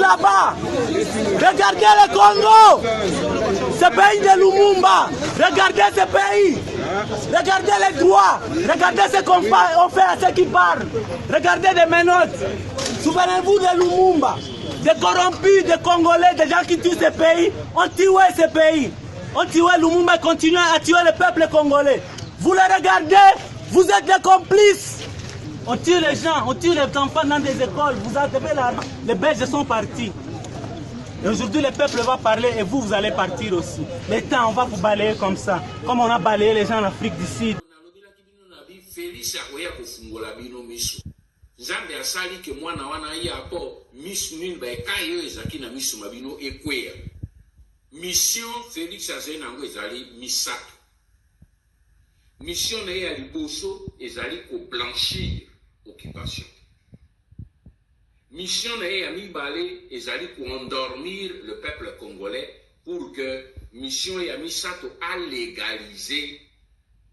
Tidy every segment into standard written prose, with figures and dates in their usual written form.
là-bas. Regardez le Congo, ce pays de Lumumba. Regardez ce pays. Regardez les droits. Regardez ce qu'on fait à ceux qui parlent. Regardez des menottes. Souvenez-vous de Lumumba. Des corrompus, des Congolais, des gens qui tuent ce pays. On tué ce pays. On tué Lumumba et continue à tuer le peuple congolais. Vous le regardez, vous êtes des complices. On tue les gens, on tue les enfants dans des écoles. Vous avez là, les Belges sont partis. Et aujourd'hui, le peuple va parler et vous allez partir aussi. Les temps, on va vous balayer comme ça. Comme on a balayé les gens en Afrique du Sud. Nzambe asali ke mwana wana ya po misu nini ba ekayo ezaki na misu mabino ekwea. Mission Félix Azena ngo ezali misato. Mission na ya liboso ezali ko blanchir occupation. Mission na ya mibale ezali ko endormir le peuple congolais pour que mission ya misato a légaliser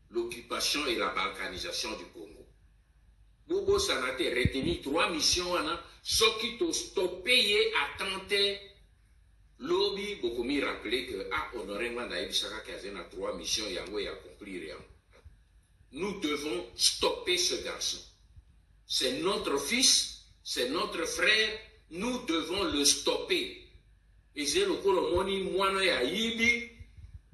l'occupation et la balkanisation du Congo. Bobo Sanate retenu 3 missions wana soki to stopper attenter lobby beaucoup mi rappeler que honoré manda ebisaka kazena 3 missions yango ya accomplir yango. Nous devons stopper ce garçon. C'est notre fils, c'est notre frère, nous devons le stopper. Et c'est le kolomoni mwana ya yibi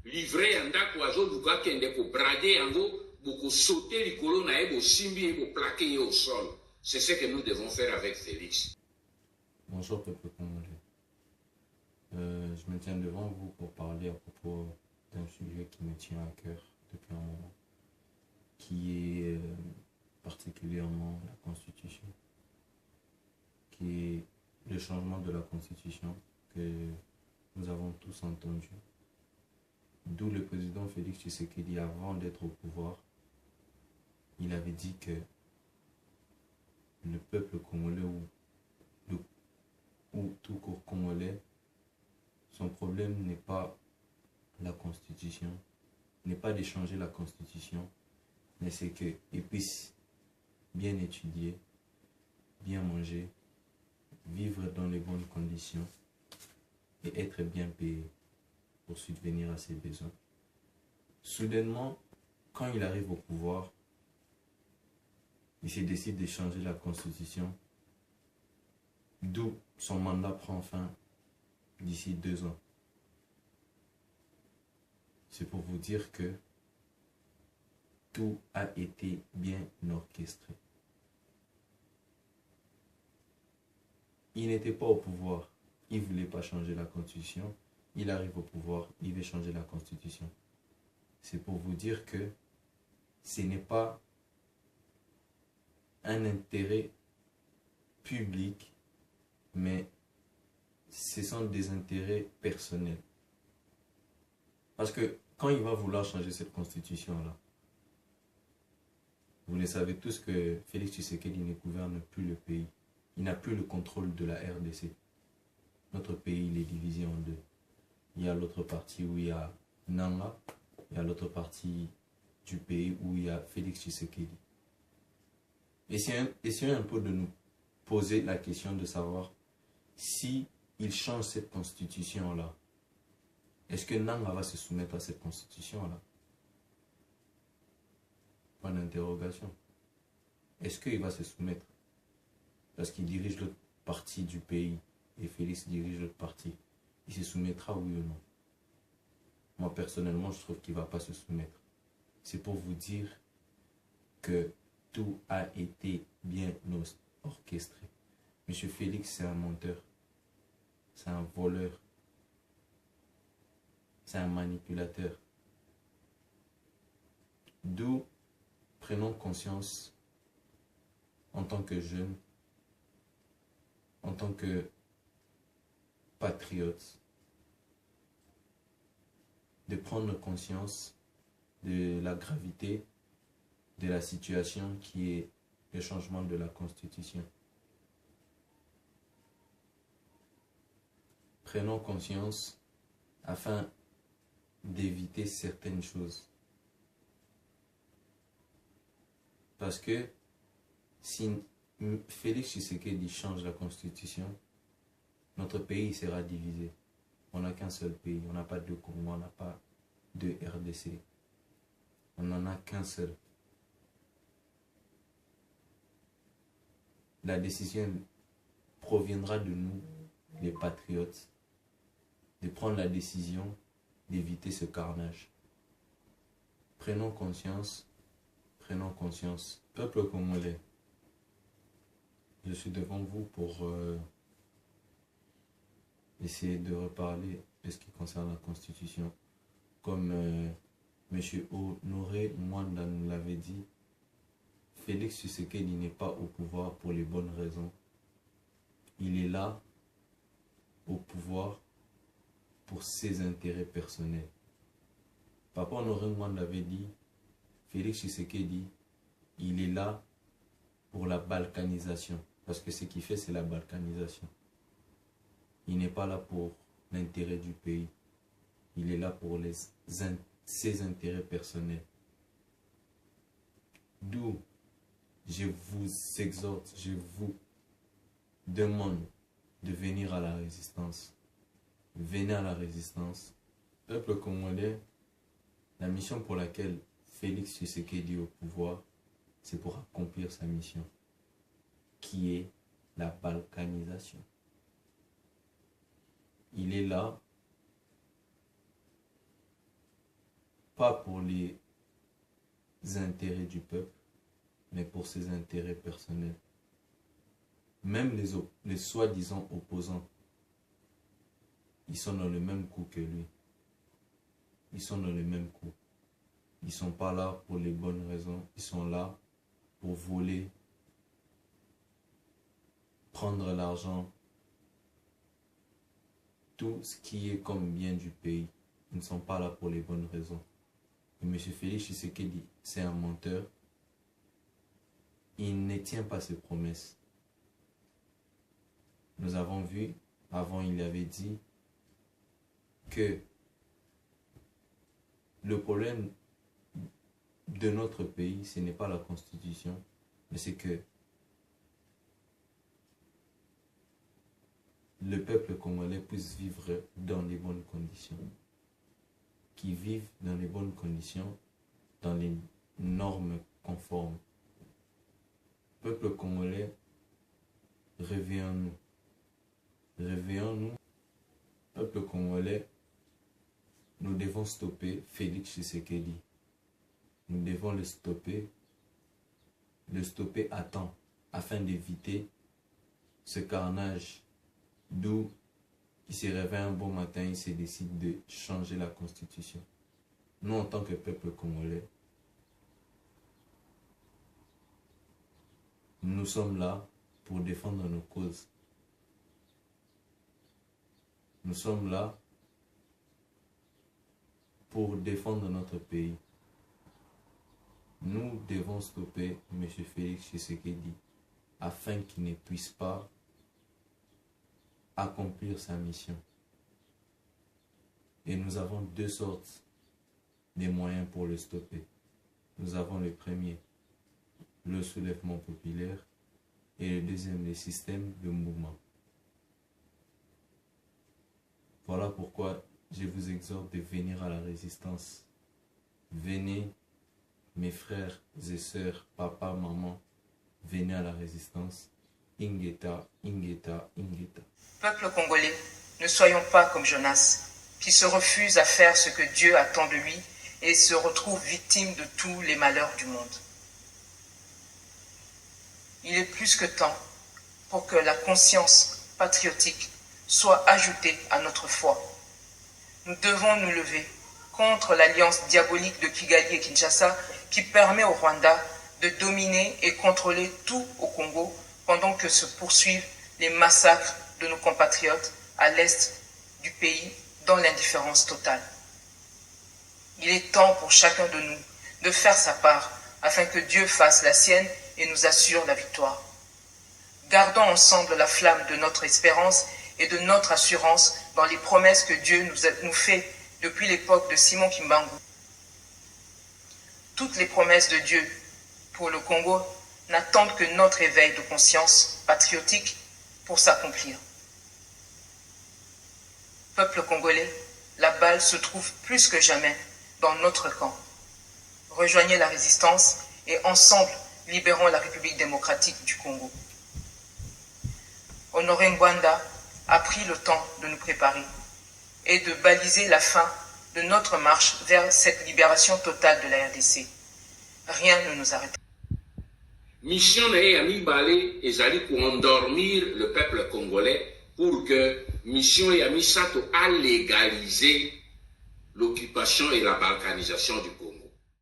livré andako azoduka kende ko brader yango. Beaucoup sauter les colonnes et simbi et plaquer au sol. C'est ce que nous devons faire avec Félix. Bonjour peuple congolais. Je me tiens devant vous pour parler à propos d'un sujet qui me tient à cœur depuis un moment, qui est particulièrement la Constitution, qui est le changement de la Constitution que nous avons tous entendu. D'où le président Félix Tshisekedi, avant d'être au pouvoir, il avait dit que le peuple congolais ou tout court congolais, son problème n'est pas la Constitution, n'est pas de changer la Constitution, mais c'est qu'ils puissent bien étudier, bien manger, vivre dans les bonnes conditions et être bien payé pour subvenir à ses besoins. Soudainement, quand il arrive au pouvoir, il se décide de changer la Constitution, d'où son mandat prend fin d'ici 2 ans. C'est pour vous dire que tout a été bien orchestré. Il n'était pas au pouvoir, il ne voulait pas changer la Constitution. Il arrive au pouvoir, il veut changer la Constitution. C'est pour vous dire que ce n'est pas un intérêt public, mais ce sont des intérêts personnels. Parce que quand il va vouloir changer cette constitution-là, vous le savez tous que Félix Tshisekedi ne gouverne plus le pays. Il n'a plus le contrôle de la RDC. Notre pays, il est divisé en 2. Il y a l'autre partie où il y a Nanga, il y a l'autre partie du pays où il y a Félix Tshisekedi. Essayons un peu de nous poser la question de savoir si il change cette constitution-là. Est-ce que Nanga va se soumettre à cette constitution-là? Point d'interrogation. Est-ce qu'il va se soumettre? Parce qu'il dirige l'autre partie du pays et Félix dirige l'autre partie. Il se soumettra, oui ou non? Moi, personnellement, je trouve qu'il ne va pas se soumettre. C'est pour vous dire que tout a été bien orchestré. Monsieur Félix, c'est un menteur. C'est un voleur. C'est un manipulateur. D'où prenons conscience en tant que jeunes, en tant que patriotes, de prendre conscience de la gravité de la situation qui est le changement de la Constitution. Prenons conscience afin d'éviter certaines choses. Parce que si Félix Tshisekedi change la Constitution, notre pays sera divisé. On n'a qu'un seul pays, on n'a pas de Congo, on n'a pas de RDC. On n'en a qu'un seul. La décision proviendra de nous, les patriotes, de prendre la décision d'éviter ce carnage. Prenons conscience, peuple congolais. Je suis devant vous pour essayer de reparler de ce qui concerne la Constitution. Comme M. Honoré Mwanda nous l'avait dit, Félix Tshisekedi n'est pas au pouvoir pour les bonnes raisons. Il est là au pouvoir pour ses intérêts personnels. Papa Honoré Mwanda avait dit, Félix Tshisekedi, il est là pour la balkanisation. Parce que ce qu'il fait, c'est la balkanisation. Il n'est pas là pour l'intérêt du pays. Il est là pour ses intérêts personnels. D'où je vous exhorte, je vous demande de venir à la résistance. Venez à la résistance. Peuple congolais, la mission pour laquelle Félix Tshisekedi est au pouvoir, c'est pour accomplir sa mission, qui est la balkanisation. Il est là, pas pour les intérêts du peuple, mais pour ses intérêts personnels. Même les soi-disant opposants, ils sont dans le même coup que lui. Ils sont dans le même coup. Ils ne sont pas là pour les bonnes raisons. Ils sont là pour voler, prendre l'argent, tout ce qui est comme bien du pays. Ils ne sont pas là pour les bonnes raisons. Et M. Félix Tshisekedi, c'est un menteur. Il ne tient pas ses promesses. Nous avons vu, avant il avait dit que le problème de notre pays, ce n'est pas la Constitution, mais c'est que le peuple congolais puisse vivre dans les bonnes conditions. Qui vivent dans les bonnes conditions, dans les normes conformes. Peuple congolais, réveillons-nous. Réveillons-nous. Peuple congolais, nous devons stopper Félix Tshisekedi. Nous devons le stopper à temps, afin d'éviter ce carnage d'où il se réveille un bon matin, il se décide de changer la Constitution. Nous, en tant que peuple congolais, nous sommes là pour défendre nos causes. Nous sommes là pour défendre notre pays. Nous devons stopper M. Félix Tshisekedi afin qu'il ne puisse pas accomplir sa mission. Et nous avons deux sortes de moyens pour le stopper. Nous avons le premier, le soulèvement populaire, et le deuxième, le système de mouvement. Voilà pourquoi je vous exhorte de venir à la résistance. Venez, mes frères et sœurs, papa, maman, venez à la résistance. Ingeta, Ingeta, Ingeta. Peuple congolais, ne soyons pas comme Jonas, qui se refuse à faire ce que Dieu attend de lui et se retrouve victime de tous les malheurs du monde. Il est plus que temps pour que la conscience patriotique soit ajoutée à notre foi. Nous devons nous lever contre l'alliance diabolique de Kigali et Kinshasa qui permet au Rwanda de dominer et contrôler tout au Congo pendant que se poursuivent les massacres de nos compatriotes à l'est du pays dans l'indifférence totale. Il est temps pour chacun de nous de faire sa part afin que Dieu fasse la sienne et nous assure la victoire. Gardons ensemble la flamme de notre espérance et de notre assurance dans les promesses que Dieu nous fait depuis l'époque de Simon Kimbangu. Toutes les promesses de Dieu pour le Congo n'attendent que notre éveil de conscience patriotique pour s'accomplir. Peuple congolais, la balle se trouve plus que jamais dans notre camp. Rejoignez la résistance et ensemble, libérons la République démocratique du Congo. Honoré Ngwanda a pris le temps de nous préparer et de baliser la fin de notre marche vers cette libération totale de la RDC. Rien ne nous arrête. Mission na ya mibale ezali pour endormir le peuple congolais pour que mission ya misato a légaliser l'occupation et la balkanisation du Congo.